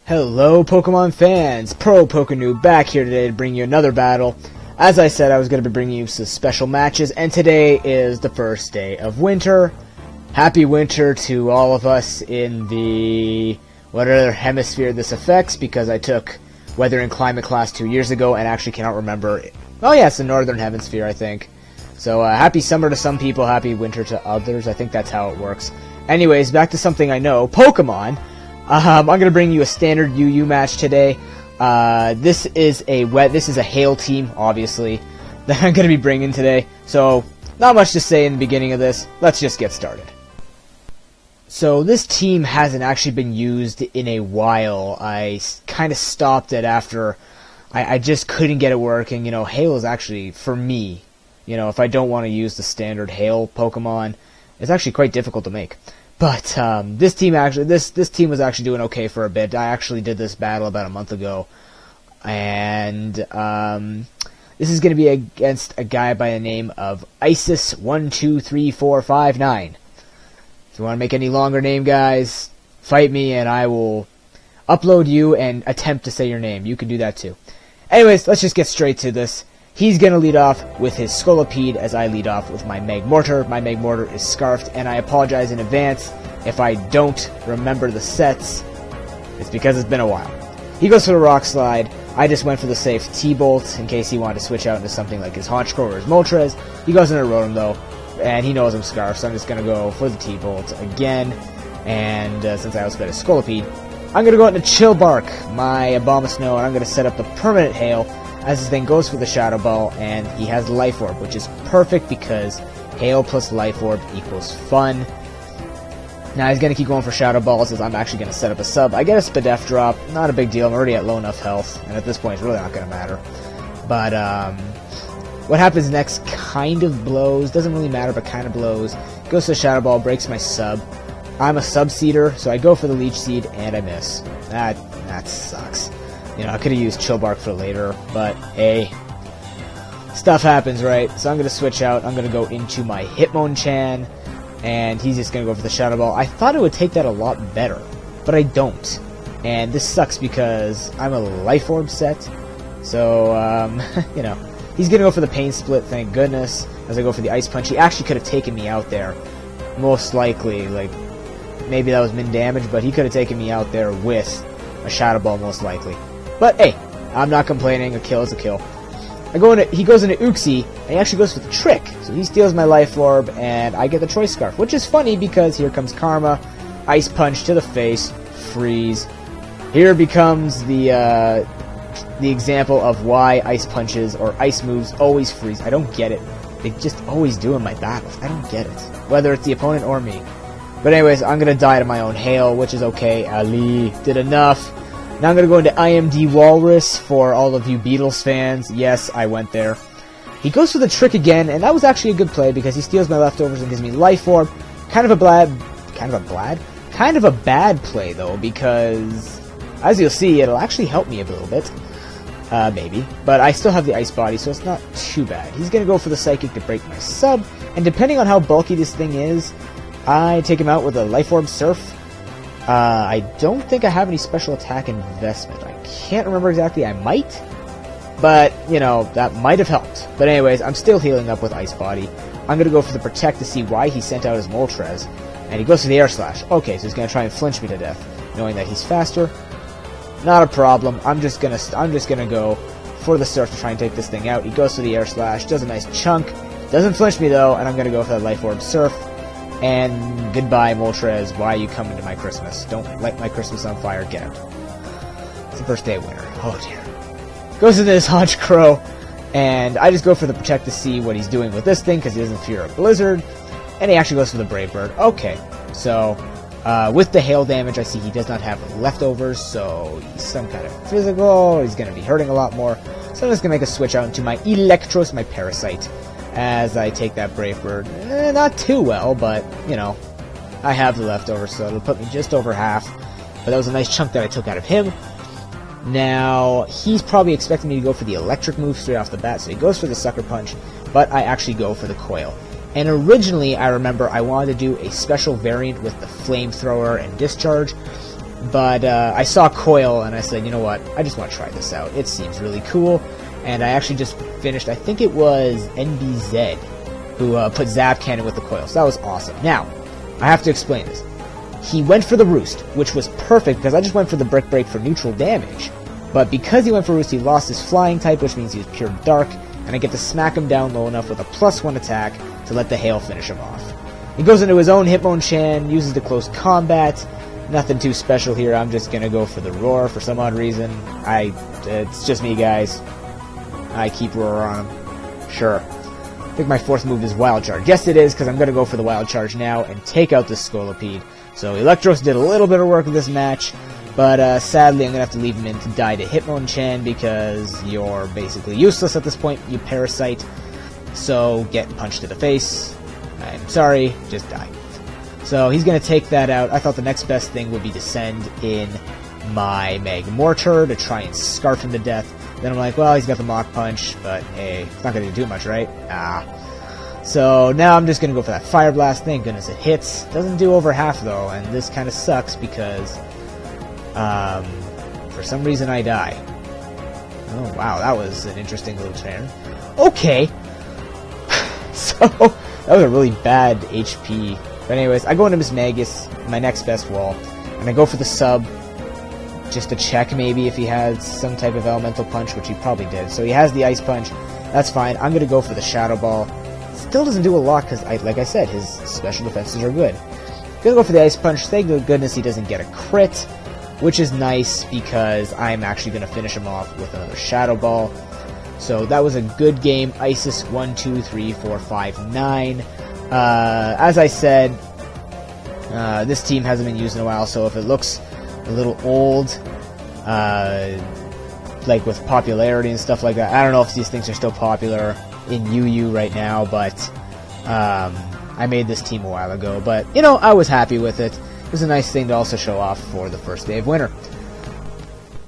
Hello Pokemon fans, ProPokeNoob back here today to bring you another battle. As I said, I was going to be bringing you some special matches, and today is the first day of winter. Happy winter to all of us in the whatever hemisphere this affects, because I took weather and climate class 2 years ago and actually cannot remember. Oh yeah, it's the northern hemisphere, I think. So happy summer to some people, happy winter to others. I think that's how it works. Anyways, back to something I know, Pokemon. I'm going to bring you a standard UU match today. This is a Hail team, obviously, that I'm going to be bringing today. So, not much to say in the beginning of this. Let's just get started. So, this team hasn't actually been used in a while. I kind of stopped it after I just couldn't get it working. You know, Hail is actually, for me, you know, if I don't want to use the standard Hail Pokemon, it's actually quite difficult to make. But this team was actually doing okay for a bit. I actually did this battle about a month ago, and this is going to be against a guy by the name of Isis123459. If you want to make any longer name, guys, fight me and I will upload you and attempt to say your name. You can do that too. Anyways, let's just get straight to this. He's going to lead off with his Scolipede as I lead off with my Magmortar. My Magmortar is Scarfed, and I apologize in advance if I don't remember the sets. It's because it's been a while. He goes for the Rock Slide. I just went for the safe T-Bolt in case he wanted to switch out into something like his Honchkrow or his Moltres. He goes into Rotom though, and he knows I'm Scarfed, so I'm just going to go for the T-Bolt again. And since I also got a Scolipede, I'm going to go into Chill Bark, my Abomasnow, and I'm going to set up the permanent Hail as this thing goes for the Shadow Ball, and he has Life Orb, which is perfect because Hail plus Life Orb equals fun. Now he's going to keep going for Shadow Balls as I'm actually going to set up a sub. I get a Spadef drop, not a big deal, I'm already at low enough health, and at this point it's really not going to matter. But what happens next kind of blows, doesn't really matter but kind of blows. Goes to the Shadow Ball, breaks my sub. I'm a Sub-Seeder, so I go for the Leech Seed, and I miss. That sucks. You know, I could have used Chill Bark for later, but hey, stuff happens, right? So I'm going to switch out. I'm going to go into my Hitmonchan, and he's just going to go for the Shadow Ball. I thought it would take that a lot better, but I don't. And this sucks because I'm a Life Orb set, so, you know, he's going to go for the Pain Split, thank goodness, as I go for the Ice Punch. He actually could have taken me out there, most likely, like, maybe that was min damage, but he could have taken me out there with a Shadow Ball, most likely. But hey, I'm not complaining. A kill is a kill. He goes into Uxie, and he actually goes for the Trick. So he steals my Life Orb, and I get the Choice Scarf, which is funny because here comes Karma, Ice Punch to the face, freeze. Here becomes the example of why Ice Punches or Ice moves always freeze. I don't get it. They just always do in my battles. I don't get it, whether it's the opponent or me. But anyways, I'm gonna die to my own Hail, which is okay. Ali did enough. Now I'm going to go into IMD Walrus for all of you Beatles fans. Yes, I went there. He goes for the Trick again, and that was actually a good play because he steals my leftovers and gives me Life Orb. Kind of a bad play, though, because, as you'll see, it'll actually help me a little bit. Maybe. But I still have the Ice Body, so it's not too bad. He's going to go for the Psychic to break my sub, and depending on how bulky this thing is, I take him out with a Life Orb Surf. I don't think I have any special attack investment. I can't remember exactly. I might, but, you know, that might have helped. But anyways, I'm still healing up with Ice Body. I'm going to go for the Protect to see why he sent out his Moltres, and he goes for the Air Slash. Okay, so he's going to try and flinch me to death, knowing that he's faster. Not a problem. I'm just going to go for the Surf to try and take this thing out. He goes for the Air Slash, does a nice chunk, doesn't flinch me though, and I'm going to go for that Life Orb Surf. And goodbye, Moltres. Why are you coming to my Christmas? Don't light my Christmas on fire. Get out. It's the first day of winter. Oh, dear. Goes into this Honchkrow, and I just go for the Protect to see what he's doing with this thing, because he doesn't fear a Blizzard. And he actually goes for the Brave Bird. Okay. So, with the Hail damage, I see he does not have leftovers, so he's some kind of physical. He's going to be hurting a lot more. So I'm just going to make a switch out into my Electros, my Parasite, as I take that Brave Bird. Not too well, but, you know, I have the leftovers, so it'll put me just over half. But that was a nice chunk that I took out of him. Now, he's probably expecting me to go for the electric move straight off the bat, so he goes for the Sucker Punch, but I actually go for the Coil. And originally, I remember I wanted to do a special variant with the Flamethrower and Discharge, but I saw Coil, and I said, you know what, I just want to try this out. It seems really cool, and I actually just finished, I think it was NBZ, who put Zap Cannon with the Coil, so that was awesome. Now, I have to explain this. He went for the Roost, which was perfect, because I just went for the Brick Break for neutral damage. But because he went for Roost, he lost his Flying type, which means he was pure Dark, and I get to smack him down low enough with a +1 attack to let the Hail finish him off. He goes into his own Hitmonchan, uses the Close Combat. Nothing too special here, I'm just gonna go for the Roar for some odd reason. It's just me, guys. I keep Roar on him. Sure. I think my fourth move is Wild Charge. Yes, it is, because I'm gonna go for the Wild Charge now and take out this Scolipede. So Electros did a little bit of work in this match, but sadly I'm going to have to leave him in to die to Hitmonchan because you're basically useless at this point, you Parasite. So get punched to the face. I'm sorry, just die. So he's going to take that out. I thought the next best thing would be to send in my Magmortar to try and scarf him to death. Then I'm like, well, he's got the Mach Punch, but hey, it's not going to do much, right? So now I'm just going to go for that Fire Blast. Thank goodness it hits. Doesn't do over half, though, and this kind of sucks because for some reason I die. Oh, wow, that was an interesting little turn. Okay. So, that was a really bad HP. But anyways, I go into Mismagus, my next best wall, and I go for the sub, just to check maybe if he has some type of Elemental Punch, which he probably did. So he has the Ice Punch. That's fine. I'm going to go for the Shadow Ball. Still doesn't do a lot because, like I said, his special defenses are good. Gonna go for the Ice Punch. Thank goodness he doesn't get a crit, which is nice because I'm actually gonna finish him off with another Shadow Ball. So that was a good game. Isis 1, 2, 3, 4, 5, 9. As I said, this team hasn't been used in a while, so if it looks a little old, like with popularity and stuff like that, I don't know if these things are still popular in UU right now, but I made this team a while ago, but you know, I was happy with it. It was a nice thing to also show off for the first day of winter.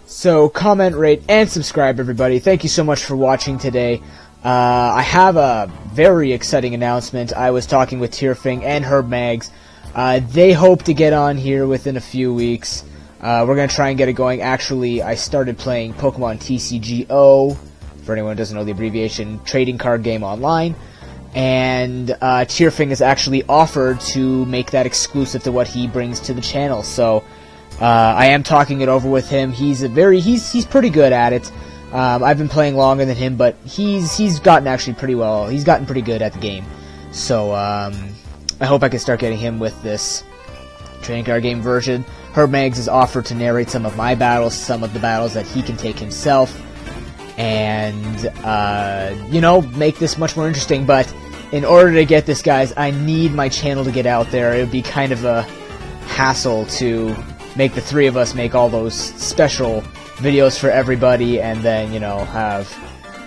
So comment, rate, and subscribe, everybody. Thank you so much for watching today. I have a very exciting announcement. I was talking with Tierfing and Herb Mags. They hope to get on here within a few weeks. We're going to try and get it going. Actually, I started playing Pokemon TCGO, for anyone who doesn't know the abbreviation, trading card game online, and Tierfing has actually offered to make that exclusive to what he brings to the channel. So I am talking it over with him. He's pretty good at it. I've been playing longer than him, but he's gotten actually pretty well. He's gotten pretty good at the game. So I hope I can start getting him with this trading card game version. Herb Mags has offered to narrate some of my battles, some of the battles that he can take himself, and you know, make this much more interesting. But in order to get this, guys, I need my channel to get out there. It would be kind of a hassle to make the three of us make all those special videos for everybody, and then, you know, have,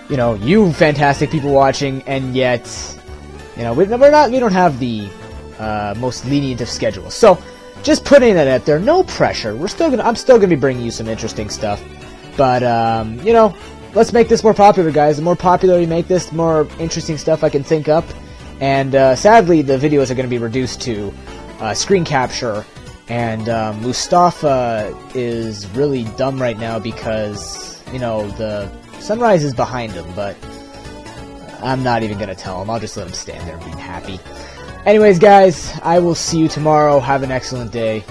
you know, you fantastic people watching, and yet, you know, we don't have the most lenient of schedules. So just putting that out there, no pressure. I'm still gonna be bringing you some interesting stuff, but you know, let's make this more popular, guys. The more popular you make this, the more interesting stuff I can think up. And sadly, the videos are going to be reduced to screen capture. And Mustafa is really dumb right now because, you know, the sunrise is behind him, but I'm not even going to tell him. I'll just let him stand there and be happy. Anyways, guys, I will see you tomorrow. Have an excellent day.